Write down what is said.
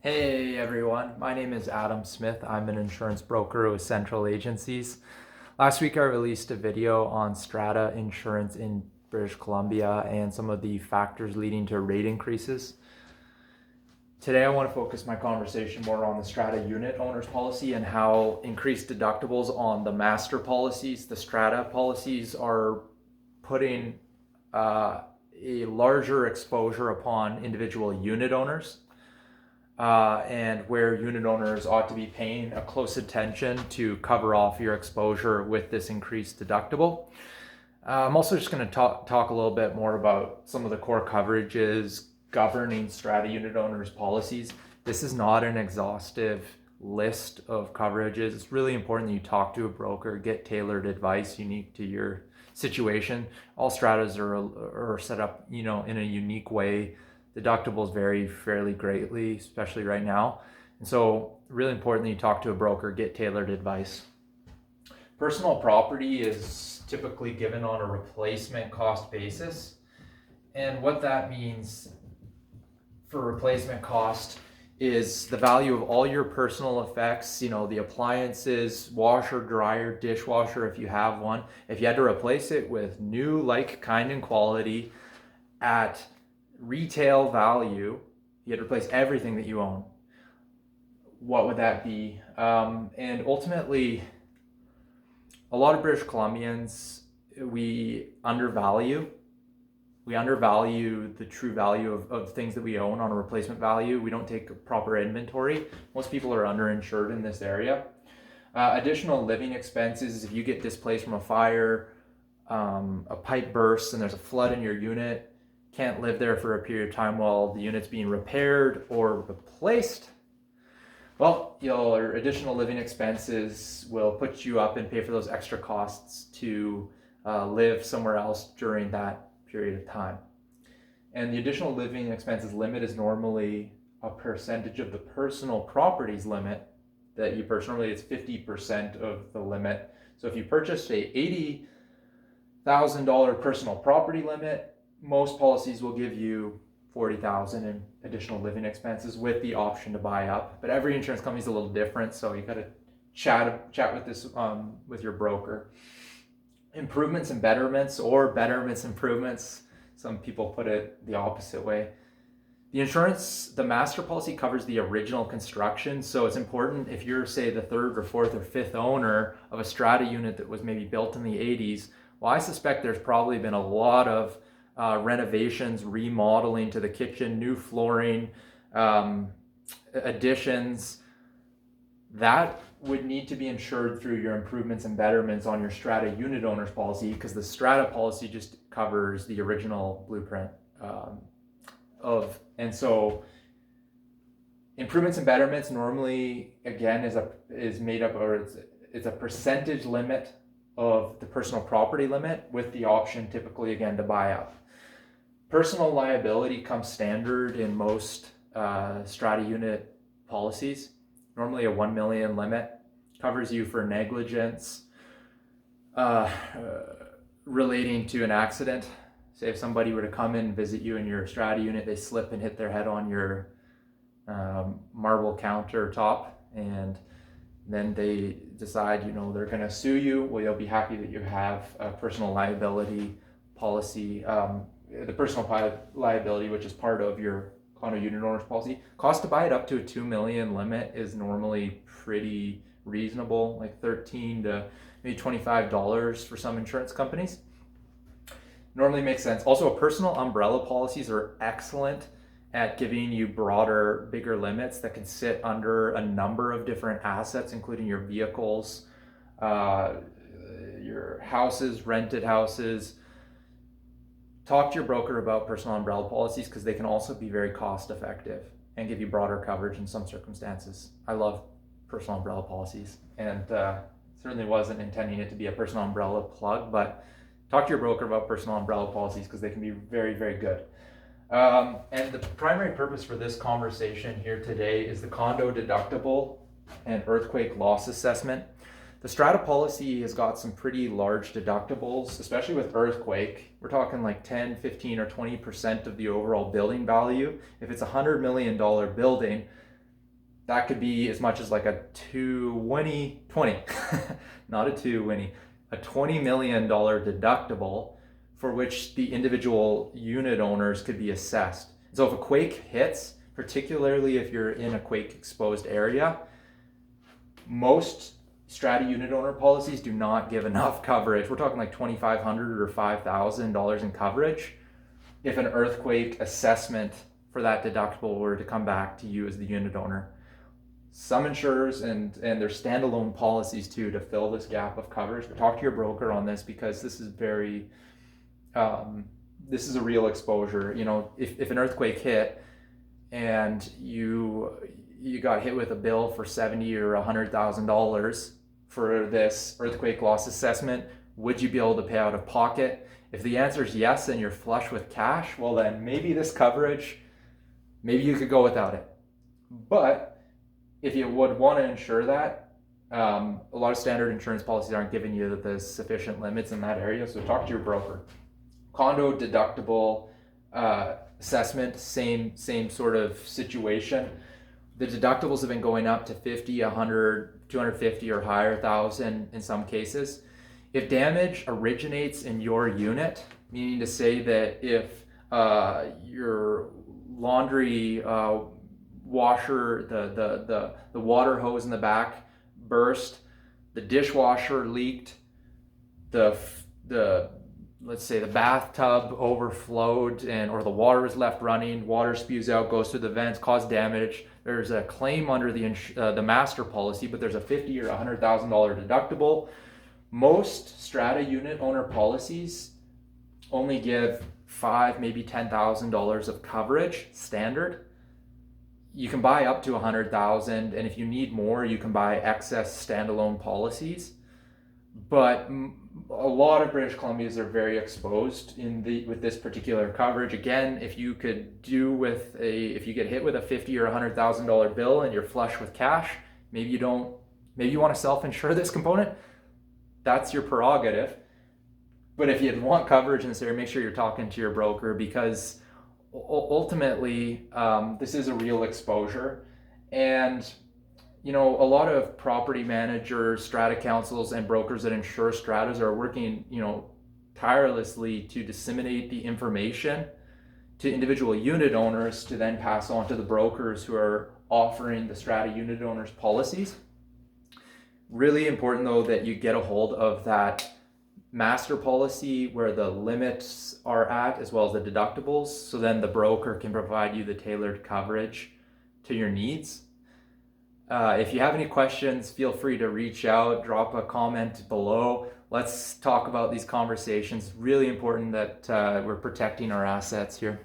Hey everyone, my name is Adam Smith. I'm an insurance broker with Central Agencies. Last week I released a video on Strata insurance in British Columbia and some of the factors leading to rate increases. Today I want to focus my conversation more on the Strata unit owner's policy and how increased deductibles on the master policies, the Strata policies, are putting a larger exposure upon individual unit owners. And where unit owners ought to be paying a close attention to cover off your exposure with this increased deductible. I'm also just going to talk a little bit more about some of the core coverages governing Strata unit owners policies. This is not an exhaustive list of coverages. It's really important that you talk to a broker, get tailored advice unique to your situation. All Stratas are set up, in a unique way. Deductibles vary fairly greatly, especially right now. And so really important that you talk to a broker, get tailored advice. Personal property is typically given on a replacement cost basis. And what that means for replacement cost is the value of all your personal effects, the appliances, washer, dryer, dishwasher, if you have one. If you had to replace it with new, like, kind, and quality at retail value, you had to replace everything that you own, what would that be? And ultimately, a lot of British Columbians, we undervalue the true value of things that we own on a replacement value. We don't take proper inventory. Most people are underinsured in this area. Additional living expenses, if you get displaced from a fire, a pipe bursts and there's a flood in your unit, can't live there for a period of time while the unit's being repaired or replaced, well, your additional living expenses will put you up and pay for those extra costs to live somewhere else during that period of time. And the additional living expenses limit is normally a percentage of the personal properties limit that you purchase. Normally it's 50% of the limit. So if you purchased a $80,000 personal property limit, most policies will give you $40,000 in additional living expenses with the option to buy up. But every insurance company is a little different, so you got to chat with this with your broker. Improvements and betterments, or betterments improvements. Some people put it the opposite way. The master policy covers the original construction, so it's important if you're, say, the third or fourth or fifth owner of a Strata unit that was maybe built in the 80s. Well, I suspect there's probably been a lot of renovations, remodeling to the kitchen, new flooring, additions. That would need to be insured through your improvements and betterments on your Strata unit owner's policy, because the Strata policy just covers the original blueprint and so improvements and betterments normally, again, is made up, or it's a percentage limit of the personal property limit with the option typically, again, to buy up. Personal liability comes standard in most Strata unit policies. Normally a $1 million limit covers you for negligence relating to an accident. Say if somebody were to come in and visit you in your Strata unit, they slip and hit their head on your marble countertop, and then they decide, they're going to sue you. Well, you'll be happy that you have a personal liability policy. The personal liability, which is part of your condo unit owner's policy. Cost to buy it up to a $2 million limit is normally pretty reasonable, like $13 to maybe $25 for some insurance companies. Normally makes sense. Also, personal umbrella policies are excellent at giving you broader, bigger limits that can sit under a number of different assets, including your vehicles, your houses, rented houses. Talk to your broker about personal umbrella policies, because they can also be very cost effective and give you broader coverage in some circumstances. I love personal umbrella policies, and certainly wasn't intending it to be a personal umbrella plug, but talk to your broker about personal umbrella policies, because they can be very, very good. And the primary purpose for this conversation here today is the condo deductible and earthquake loss assessment. The Strata policy has got some pretty large deductibles, especially with earthquake. We're talking like 10, 15, or 20% of the overall building value. If it's a $100 million building, that could be as much as like a 20, not a 2 a $20 million deductible for which the individual unit owners could be assessed. So if a quake hits, particularly if you're in a quake exposed area, most strata unit owner policies do not give enough coverage. We're talking like $2,500 or $5,000 in coverage if an earthquake assessment for that deductible were to come back to you as the unit owner. Some insurers and their standalone policies too to fill this gap of coverage. But talk to your broker on this, because this is very this is a real exposure. You know, if an earthquake hit and you got hit with a bill for $70,000 or $100,000 for this earthquake loss assessment, would you be able to pay out of pocket? If the answer is yes and you're flush with cash, well then maybe this coverage, maybe you could go without it. But if you would want to insure that, a lot of standard insurance policies aren't giving you the sufficient limits in that area, so talk to your broker. Condo deductible assessment, same sort of situation. The deductibles have been going up to 50, 100, 250 or higher, 1,000 in some cases. If damage originates in your unit, meaning to say that if your laundry washer, the water hose in the back burst, the dishwasher leaked, let's say the bathtub overflowed or the water was left running, water spews out, goes through the vents, caused damage. There's a claim under the master policy, but there's a $50,000 or $100,000 deductible. Most strata unit owner policies only give $5,000, maybe $10,000 of coverage standard. You can buy up to $100,000, and if you need more, you can buy excess standalone policies. But a lot of British Columbias are very exposed with this particular coverage. Again, if you get hit with a $50,000 or $100,000 bill and you're flush with cash, maybe you want to self-insure this component. That's your prerogative. But if you want coverage in this area, make sure you're talking to your broker, because ultimately this is a real exposure. And you know, a lot of property managers, strata councils, and brokers that insure stratas are working, you know, tirelessly to disseminate the information to individual unit owners to then pass on to the brokers who are offering the strata unit owners policies. Really important though that you get a hold of that master policy where the limits are at, as well as the deductibles, so then the broker can provide you the tailored coverage to your needs. If you have any questions, feel free to reach out, drop a comment below. Let's talk about these conversations. Really important that we're protecting our assets here.